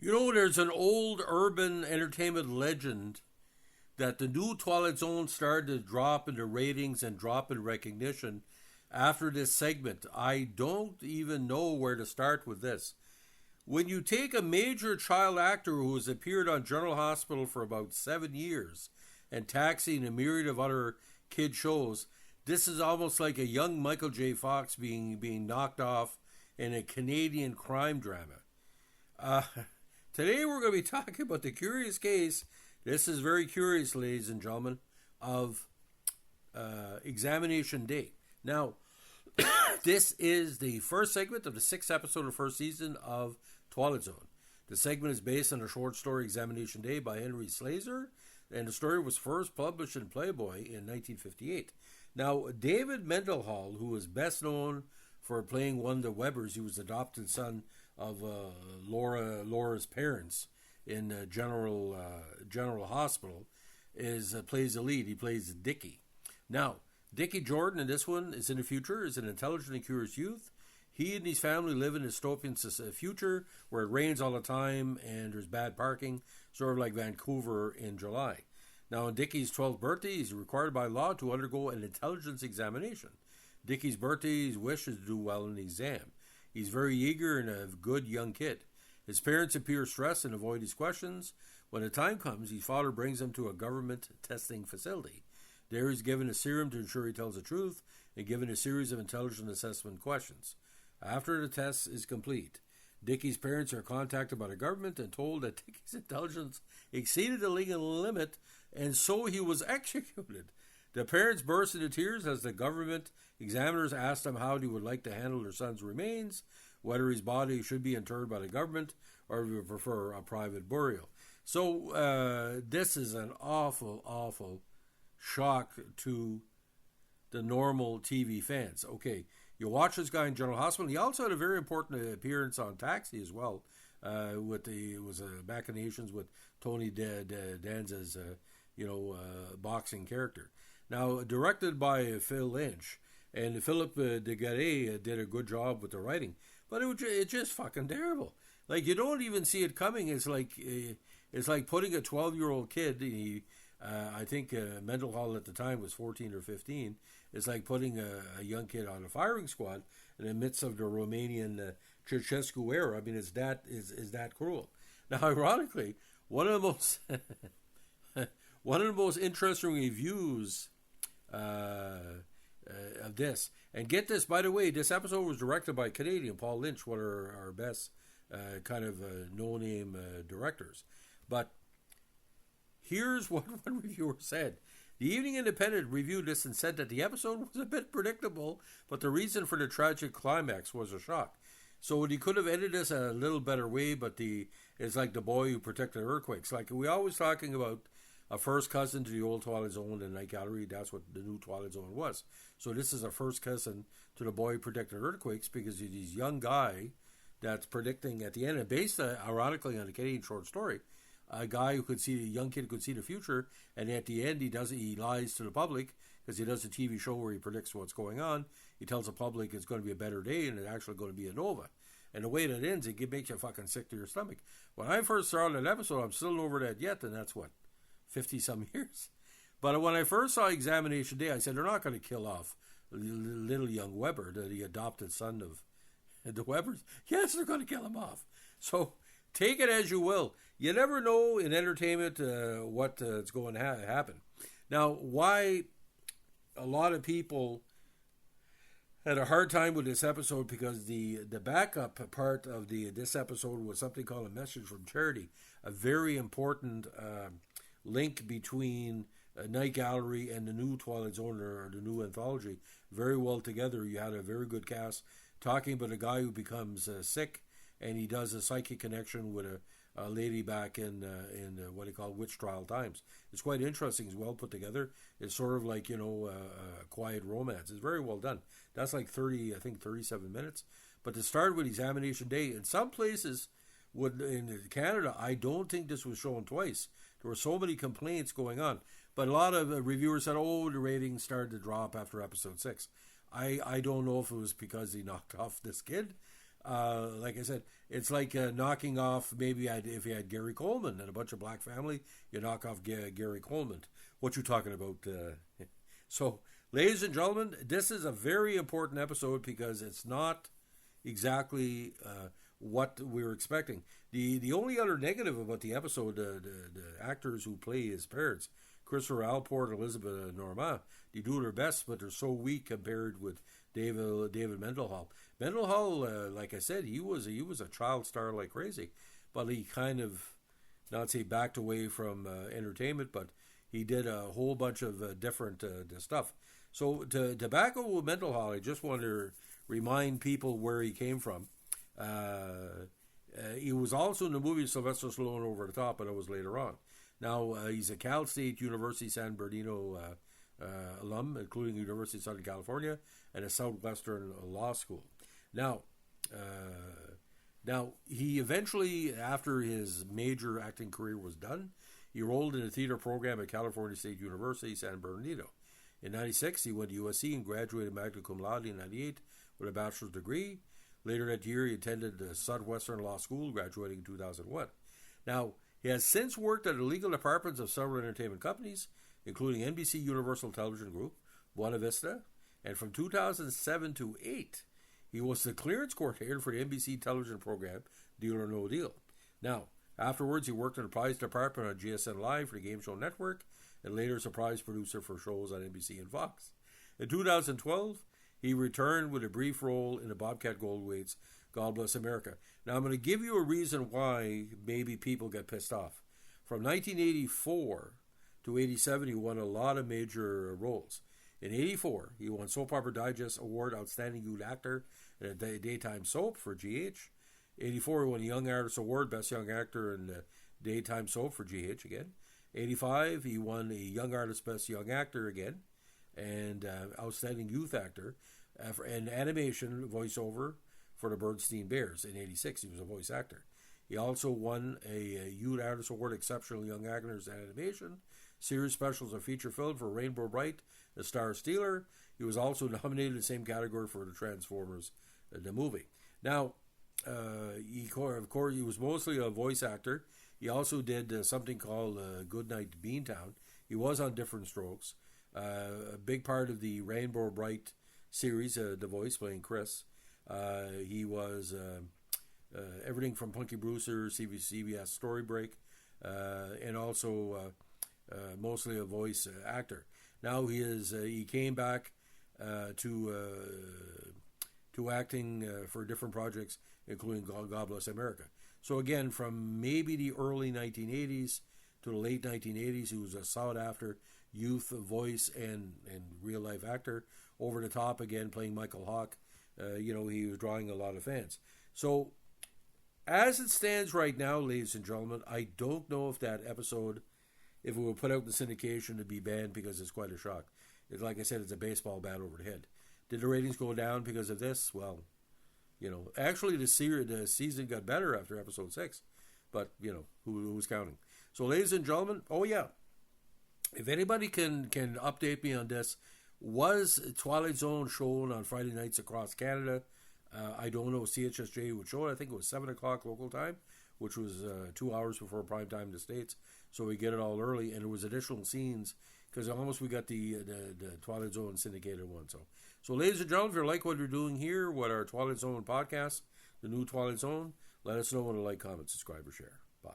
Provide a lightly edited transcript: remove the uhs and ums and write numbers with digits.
You know, there's an old urban entertainment legend that the new Twilight Zone started to drop in the ratings and drop in recognition after this segment. I don't even know where to start with this. When you take a major child actor who has appeared on General Hospital for about 7 years and Taxi and a myriad of other kid shows, this is almost like a young Michael J. Fox being knocked off in a Canadian crime drama. Today we're going to be talking about the curious case, this is very curious, ladies and gentlemen, of Examination Day. Now, this is the first segment of the 6th episode of the first season of Twilight Zone. The segment is based on a short story, Examination Day, by Henry Slazer, and the story was first published in Playboy in 1958. Now, David Mendenhall, who is best known for playing one of the Webbers, he was the adopted son of Laura's parents in General Hospital, plays the lead. He plays Dickie. Now, Dickie Jordan in this one is in the future, is an intelligent and curious youth. He and his family live in a dystopian future where it rains all the time and there's bad parking, sort of like Vancouver in July. Now, on Dickie's 12th birthday, he's required by law to undergo an intelligence examination. Dickie's birthday, his wish is to do well in the exam. He's very eager and a good young kid. His parents appear stressed and avoid his questions. When the time comes, his father brings him to a government testing facility. There he's given a serum to ensure he tells the truth and given a series of intelligence assessment questions. After the test is complete, Dickie's parents are contacted by the government and told that Dickie's intelligence exceeded the legal limit, and so he was executed. The parents burst into tears as the government examiners asked them how they would like to handle their son's remains, whether his body should be interred by the government or if they would prefer a private burial. So this is an awful, awful shock to the normal TV fans. Okay, you watch this guy in General Hospital. He also had a very important appearance on Taxi as well. It was back in the Asians with Tony Danza's boxing character. Now directed by Phil Lynch, and Philip Degaray did a good job with the writing, but it's just fucking terrible. Like, you don't even see it coming. It's like putting a 12-year-old kid. I think Mendenhall at the time was 14 or 15. It's like putting a young kid on a firing squad in the midst of the Romanian Ceausescu era. I mean, is that cruel? Now, ironically, one of the most interesting reviews of this, and get this, by the way, this episode was directed by Canadian Paul Lynch, one of our best no-name directors. But here's what one reviewer said. The Evening Independent reviewed this and said that the episode was a bit predictable, but the reason for the tragic climax was a shock. So he could have edited this a little better way, but it's like the boy who protected earthquakes. Like, we always talking about a first cousin to the old Twilight Zone and Night Gallery. That's what the new Twilight Zone was. So this is a first cousin to the boy who protected earthquakes, because he's this young guy that's predicting at the end, and based ironically on a Canadian short story, a guy who a young kid could see the future, and at the end he lies to the public because he does a TV show where he predicts what's going on. He tells the public it's going to be a better day and it's actually going to be a nova. And the way that ends, it makes you fucking sick to your stomach. When I first saw that episode, I'm still over that yet, and that's what, 50-some years? But when I first saw Examination Day, I said, they're not going to kill off little young Weber, the adopted son of the Webbers. Yes, they're going to kill him off. So take it as you will. You never know in entertainment what's going to happen. Now, why a lot of people had a hard time with this episode, because the backup part of this episode was something called A Message from Charity, a very important link between Night Gallery and the new Twilight Zone, or the new anthology, very well together. You had a very good cast talking about a guy who becomes sick, and he does a psychic connection with a lady back in what they call witch trial times. It's quite interesting. It's well put together. It's sort of like, a quiet romance. It's very well done. That's like 37 minutes. But to start with Examination Day, in some places in Canada, I don't think this was shown twice. There were so many complaints going on. But a lot of reviewers said, the ratings started to drop after episode 6. I don't know if it was because he knocked off this kid. Like I said, it's like knocking off, maybe if you had Gary Coleman and a bunch of black family, you knock off Gary Coleman. What you talking about? So, ladies and gentlemen, this is a very important episode because it's not exactly what we were expecting. The only other negative about the episode, the actors who play his parents, Christopher Alport, Elizabeth Normand, they do their best, but they're so weak compared with David Mendenhall. Mendenhall, like I said, he was a child star like crazy, but he kind of, not say backed away from entertainment, but he did a whole bunch of different stuff. So to back up with Mendenhall, I just want to remind people where he came from. He was also in the movie Sylvester Stallone Over the Top, but it was later on. Now, he's a Cal State University San Bernardino alum, including University of Southern California and a Southwestern Law School. Now, he eventually, after his major acting career was done, he enrolled in a theater program at California State University, San Bernardino. In 96, he went to USC and graduated magna cum laude in 98 with a bachelor's degree. Later that year, he attended the Southwestern Law School, graduating in 2001. Now, he has since worked at the legal departments of several entertainment companies, including NBC Universal Television Group, Buena Vista, and from 2007 to 8, he was the clearance coordinator for the NBC television program Deal or No Deal. Now, afterwards, he worked in the prize department on GSN Live for the Game Show Network, and later as a prize producer for shows on NBC and Fox. In 2012, he returned with a brief role in the Bobcat Goldthwait's God Bless America. Now, I'm going to give you a reason why maybe people get pissed off. From 1984 to 87, he won a lot of major roles. In 84, he won Soap Opera Digest Award Outstanding Youth Actor in a daytime soap for GH. 84, he won a Young Artist Award, Best Young Actor in a daytime soap for GH again. 85, he won a Young Artist Best Young Actor again, and Outstanding Youth Actor, and animation voiceover for the Bernstein Bears. In 86, he was a voice actor. He also won a Youth Artist Award, Exceptional Young Actors in Animation, Series Specials and Feature Film for Rainbow Bright, The Star Stealer. He was also nominated in the same category for the Transformers, the movie. Now, he was mostly a voice actor. He also did something called Goodnight Beantown. He was on Different Strokes. A big part of the Rainbow Bright series, The Voice, playing Chris. He was everything from Punky Brewster, CBS Story Break, and also mostly a voice actor. Now he came back to acting for different projects, including God Bless America. So again, from maybe the early 1980s to the late 1980s, he was a sought after youth voice and real life actor. Over the Top again, playing Michael Hawke. He was drawing a lot of fans. So, as it stands right now, ladies and gentlemen, I don't know if that episode, if it were put out in syndication, to be banned because it's quite a shock. Like I said, it's a baseball bat over the head. Did the ratings go down because of this? Well, actually the season got better after episode 6, but who's counting? So, ladies and gentlemen, oh yeah, if anybody can update me on this, was Twilight Zone shown on Friday nights across Canada? I don't know. CHSJ would show it. I think it was 7 o'clock local time, which was 2 hours before prime time in the States. So we get it all early, and there was additional scenes because almost we got the Twilight Zone syndicated one. So ladies and gentlemen, if you like what we're doing here, what our Twilight Zone podcast, the new Twilight Zone, let us know in a like, comment, subscribe, or share. Bye.